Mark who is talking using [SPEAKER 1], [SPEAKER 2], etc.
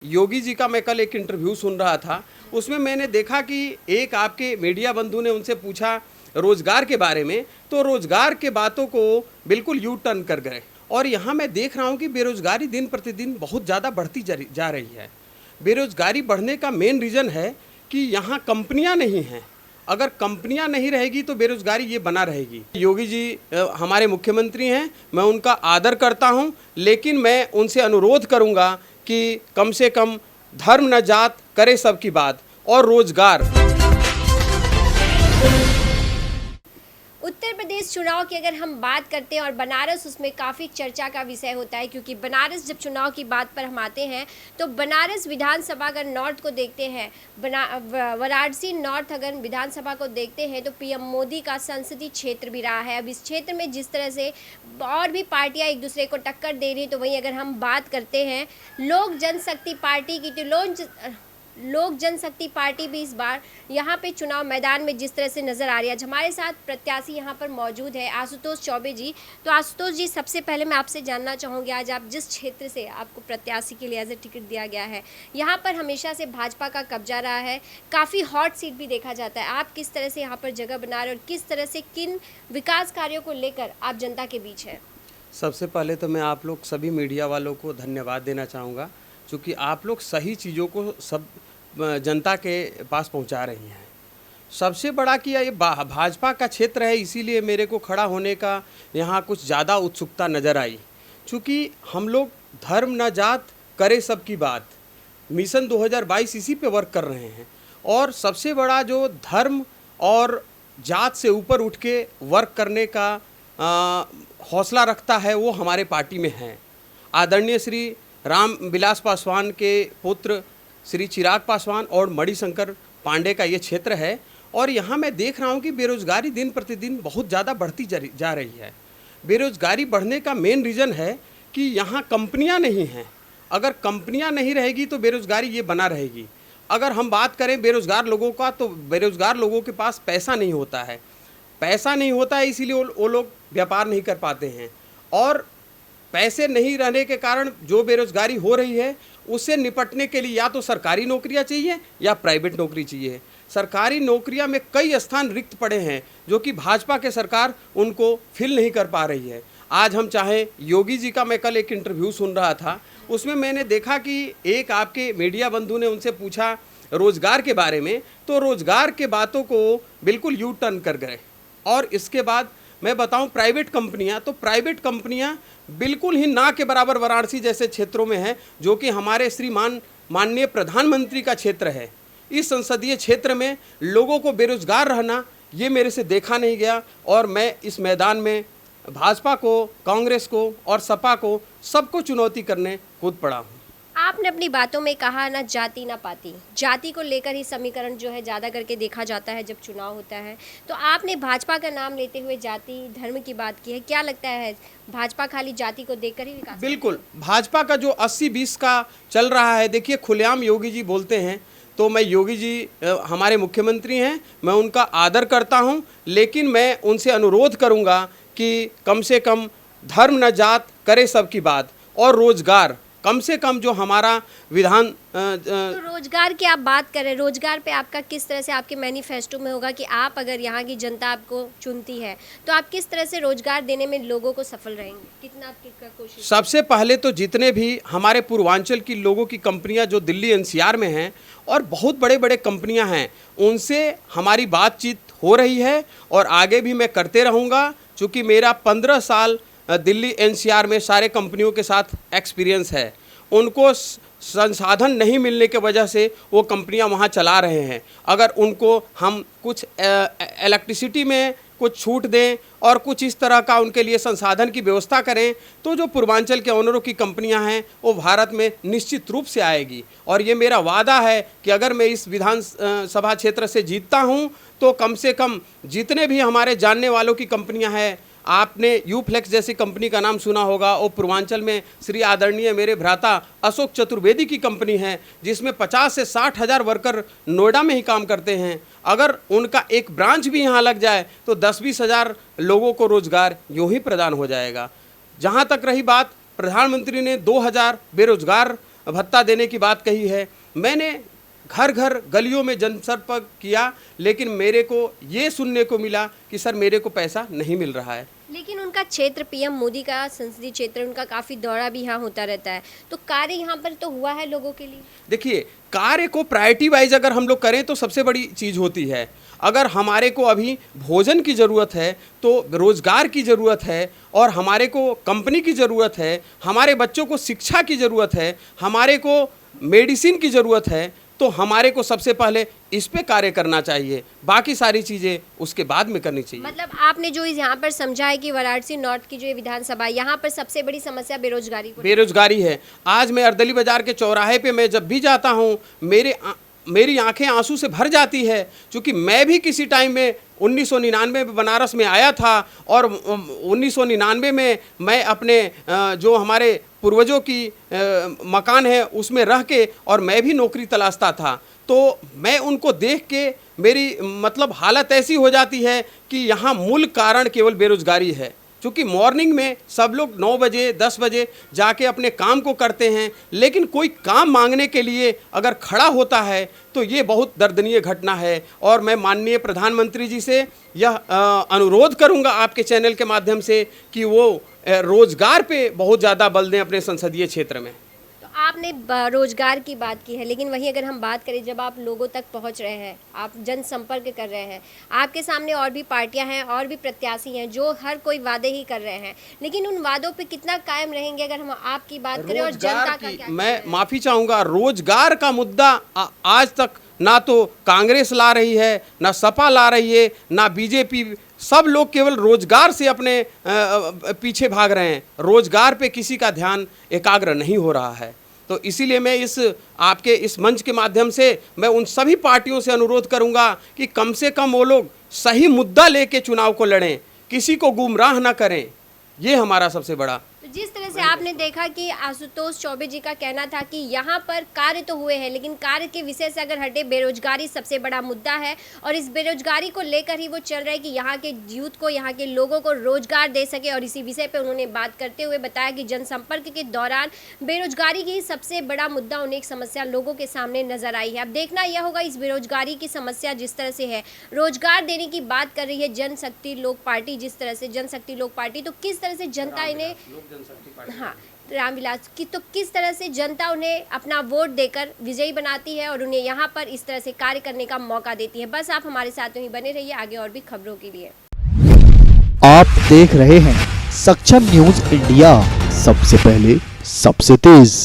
[SPEAKER 1] योगी जी का मैं कल एक इंटरव्यू सुन रहा था। उसमें मैंने देखा कि एक आपके मीडिया बंधु ने उनसे पूछा रोजगार के बारे में, तो रोजगार के बातों को बिल्कुल यू टर्न कर गए। और यहाँ मैं देख रहा हूँ कि बेरोजगारी दिन प्रतिदिन बहुत ज़्यादा बढ़ती जा रही है। बेरोजगारी बढ़ने का मेन रीज़न है कि यहाँ कंपनियाँ नहीं हैं। अगर कंपनियां नहीं रहेगी तो बेरोजगारी ये बना रहेगी। योगी जी हमारे मुख्यमंत्री हैं, मैं उनका आदर करता हूं, लेकिन मैं उनसे अनुरोध करूंगा कि कम से कम धर्म न जात करे सबकी बात और रोजगार।
[SPEAKER 2] उत्तर प्रदेश चुनाव की अगर हम बात करते हैं और बनारस उसमें काफ़ी चर्चा का विषय होता है, क्योंकि बनारस जब चुनाव की बात पर हम आते हैं तो बनारस विधानसभा अगर नॉर्थ को देखते हैं, वाराणसी नॉर्थ अगर विधानसभा को देखते हैं तो पीएम मोदी का संसदीय क्षेत्र भी रहा है। अब इस क्षेत्र में जिस तरह से और भी पार्टियां एक दूसरे को टक्कर दे रही, तो वहीं अगर हम बात करते हैं लोक जनशक्ति पार्टी की, तो लोक जनशक्ति पार्टी भी इस बार यहाँ पे चुनाव मैदान में जिस तरह से नज़र आ रही है। आज हमारे साथ प्रत्याशी यहाँ पर मौजूद है आशुतोष चौबे जी। तो आशुतोष जी, सबसे पहले मैं आपसे जानना चाहूँगी, आज आप जिस क्षेत्र से आपको प्रत्याशी के लिए एज ए टिकट दिया गया है, यहाँ पर हमेशा से भाजपा का कब्जा रहा है, काफ़ी हॉट सीट भी देखा जाता है। आप किस तरह से यहाँ पर जगह बना रहे और किस तरह से किन विकास कार्यों को लेकर आप जनता के बीच है?
[SPEAKER 1] सबसे पहले तो मैं आप लोग सभी मीडिया वालों को धन्यवाद देना चाहूँगा, क्योंकि आप लोग सही चीज़ों को सब जनता के पास पहुंचा रही हैं। सबसे बड़ा कि ये भाजपा का क्षेत्र है, इसीलिए मेरे को खड़ा होने का यहाँ कुछ ज़्यादा उत्सुकता नज़र आई। चूँकि हम लोग धर्म न जात करे सबकी बात मिशन 2022 इसी पे वर्क कर रहे हैं, और सबसे बड़ा जो धर्म और जात से ऊपर उठ के वर्क करने का हौसला रखता है वो हमारे पार्टी में है। आदरणीय श्री राम विलास पासवान के पुत्र श्री चिराग पासवान और मणिशंकर पांडे का ये क्षेत्र है, और यहाँ मैं देख रहा हूँ कि बेरोजगारी दिन प्रतिदिन बहुत ज़्यादा बढ़ती जा रही है। बेरोजगारी बढ़ने का मेन रीज़न है कि यहाँ कंपनियाँ नहीं हैं। अगर कंपनियाँ नहीं रहेगी तो बेरोजगारी ये बना रहेगी। अगर हम बात करें बेरोजगार लोगों का, तो बेरोजगार लोगों के पास पैसा नहीं होता है। पैसा नहीं होता है, इसीलिए वो लोग व्यापार नहीं कर पाते हैं, और पैसे नहीं रहने के कारण जो बेरोजगारी हो रही है उससे निपटने के लिए या तो सरकारी नौकरियां चाहिए या प्राइवेट नौकरी चाहिए। सरकारी नौकरियां में कई स्थान रिक्त पड़े हैं जो कि भाजपा के सरकार उनको फिल नहीं कर पा रही है। आज हम चाहें, योगी जी का मैं कल एक इंटरव्यू सुन रहा था, उसमें मैंने देखा कि एक आपके मीडिया बंधु ने उनसे पूछा रोजगार के बारे में, तो रोजगार के बातों को बिल्कुल यू टर्न कर गए। और इसके बाद मैं बताऊं प्राइवेट कंपनियां, तो प्राइवेट कंपनियां बिल्कुल ही ना के बराबर वाराणसी जैसे क्षेत्रों में हैं, जो कि हमारे माननीय प्रधानमंत्री का क्षेत्र है। इस संसदीय क्षेत्र में लोगों को बेरोजगार रहना ये मेरे से देखा नहीं गया, और मैं इस मैदान में भाजपा को, कांग्रेस को और सपा को सबको चुनौती करने कूद पड़ा हूँ।
[SPEAKER 2] आपने अपनी बातों में कहा ना जाति ना पाति, जाति को लेकर ही समीकरण जो है ज़्यादा करके देखा जाता है जब चुनाव होता है। तो आपने भाजपा का नाम लेते हुए जाति धर्म की बात की है, क्या लगता है भाजपा खाली जाति को देखकर ही विकास?
[SPEAKER 1] बिल्कुल, भाजपा का जो 80-20 का चल रहा है, देखिए खुलेआम योगी जी बोलते हैं, तो मैं योगी जी हमारे मुख्यमंत्री हैं, मैं उनका आदर करता हूं, लेकिन मैं उनसे अनुरोध करूंगा कि कम से कम धर्म न जात करे सबकी बात और रोजगार, कम से कम जो हमारा विधान
[SPEAKER 2] तो रोजगार की आप बात करें, रोजगार पे आपका किस तरह से आपके मैनिफेस्टो में होगा कि आप अगर यहाँ की जनता आपको चुनती है तो आप किस तरह से रोजगार देने में लोगों को सफल रहेंगे? कितना आपकी कोशिश?
[SPEAKER 1] सबसे पहले तो जितने भी हमारे पूर्वांचल की लोगों की कंपनियां जो दिल्ली एनसीआर में हैं और बहुत बड़े बड़े कंपनियां हैं, उनसे हमारी बातचीत हो रही है और आगे भी मैं करते रहूँगा, चूँकि मेरा 15 साल दिल्ली एनसीआर में सारे कंपनियों के साथ एक्सपीरियंस है। उनको संसाधन नहीं मिलने के वजह से वो कंपनियां वहां चला रहे हैं। अगर उनको हम कुछ इलेक्ट्रिसिटी में कुछ छूट दें और कुछ इस तरह का उनके लिए संसाधन की व्यवस्था करें, तो जो पूर्वांचल के ओनरों की कंपनियां हैं वो भारत में निश्चित रूप से आएगी। और ये मेरा वादा है कि अगर मैं इस विधानसभा क्षेत्र से जीतता हूँ तो कम से कम जितने भी हमारे जानने वालों की कंपनियाँ हैं, आपने यूफ्लेक्स जैसी कंपनी का नाम सुना होगा, और पूर्वांचल में श्री आदरणीय मेरे भ्राता अशोक चतुर्वेदी की कंपनी है, जिसमें 50 से 60 हज़ार वर्कर नोएडा में ही काम करते हैं। अगर उनका एक ब्रांच भी यहाँ लग जाए तो 10-20 हज़ार लोगों को रोजगार यूँ ही प्रदान हो जाएगा। जहाँ तक रही बात, प्रधानमंत्री ने 2000 बेरोजगार भत्ता देने की बात कही है। मैंने घर घर गलियों में जनसंपर्क किया, लेकिन मेरे को ये सुनने को मिला कि सर मेरे को पैसा नहीं मिल रहा है।
[SPEAKER 2] लेकिन उनका क्षेत्र पीएम मोदी का संसदीय क्षेत्र, उनका काफ़ी दौरा भी यहाँ होता रहता है, तो कार्य यहाँ पर तो हुआ है लोगों के लिए।
[SPEAKER 1] देखिए, कार्य को प्रायोरिटी वाइज अगर हम लोग करें तो सबसे बड़ी चीज़ होती है। अगर हमारे को अभी भोजन की ज़रूरत है, तो रोज़गार की ज़रूरत है, और हमारे को कंपनी की ज़रूरत है, हमारे बच्चों को शिक्षा की ज़रूरत है, हमारे को मेडिसिन की ज़रूरत है, तो हमारे को सबसे पहले इस पे कार्य करना चाहिए, बाकी सारी चीज़ें उसके बाद में करनी चाहिए।
[SPEAKER 2] मतलब आपने जो यहाँ पर समझा है कि वाराणसी नॉर्थ की जो ये विधानसभा है, यहाँ पर सबसे बड़ी समस्या बेरोजगारी को
[SPEAKER 1] बेरोजगारी है। आज मैं अर्दली बाजार के चौराहे पे मैं जब भी जाता हूँ, मेरी आंखें आंसू से भर जाती है, क्योंकि मैं भी किसी टाइम में 1999 में बनारस में आया था, और 1999 में मैं अपने जो हमारे पूर्वजों की मकान है उसमें रह के और मैं भी नौकरी तलाशता था। तो मैं उनको देख के मेरी मतलब हालत ऐसी हो जाती है कि यहाँ मूल कारण केवल बेरोजगारी है। क्योंकि मॉर्निंग में सब लोग 9 बजे 10 बजे जाके अपने काम को करते हैं, लेकिन कोई काम मांगने के लिए अगर खड़ा होता है तो ये बहुत दर्दनीय घटना है। और मैं माननीय प्रधानमंत्री जी से यह अनुरोध करूंगा आपके चैनल के माध्यम से कि वो रोजगार पे बहुत ज़्यादा बल दें अपने संसदीय क्षेत्र में।
[SPEAKER 2] आपने रोजगार की बात की है, लेकिन वहीं अगर हम बात करें, जब आप लोगों तक पहुंच रहे हैं, आप जनसंपर्क कर रहे हैं, आपके सामने और भी पार्टियां हैं और भी प्रत्याशी हैं जो हर कोई वादे ही कर रहे हैं, लेकिन उन वादों पे कितना कायम रहेंगे अगर हम आपकी बात करें और जनता का क्या?
[SPEAKER 1] मैं माफ़ी चाहूँगा, रोजगार का मुद्दा आज तक ना तो कांग्रेस ला रही है, ना सपा ला रही है, ना बीजेपी। सब लोग केवल रोजगार से अपने पीछे भाग रहे हैं, रोजगार पे किसी का ध्यान एकाग्र नहीं हो रहा है। तो इसीलिए मैं आपके इस मंच के माध्यम से मैं उन सभी पार्टियों से अनुरोध करूंगा कि कम से कम वो लोग सही मुद्दा लेके चुनाव को लड़ें, किसी को गुमराह ना करें। ये हमारा सबसे बड़ा।
[SPEAKER 2] तो जिस तरह से आपने देखा कि आशुतोष चौबे जी का कहना था कि यहाँ पर कार्य तो हुए हैं, लेकिन कार्य के विषय से अगर हटे, बेरोजगारी सबसे बड़ा मुद्दा है, और इस बेरोजगारी को लेकर ही वो चल रहा है कि यहाँ के यूथ को, यहाँ के लोगों को रोजगार दे सके। और इसी विषय पे उन्होंने बात करते हुए बताया कि जनसंपर्क के दौरान बेरोजगारी की सबसे बड़ा मुद्दा उन्हें एक समस्या लोगों के सामने नजर आई है। अब देखना यह होगा इस बेरोजगारी की समस्या जिस तरह से है, रोजगार देने की बात कर रही है जनशक्ति लोक पार्टी, जिस तरह से जनशक्ति लोक पार्टी, तो किस तरह से जनता इन्हें, हाँ, रामविलास की, तो किस तरह से जनता उन्हें अपना वोट देकर विजयी बनाती है और उन्हें यहाँ पर इस तरह से कार्य करने का मौका देती है। बस आप हमारे साथ ही बने रहिए आगे और भी खबरों के लिए।
[SPEAKER 3] आप देख रहे हैं सक्षम न्यूज इंडिया, सबसे पहले सबसे तेज।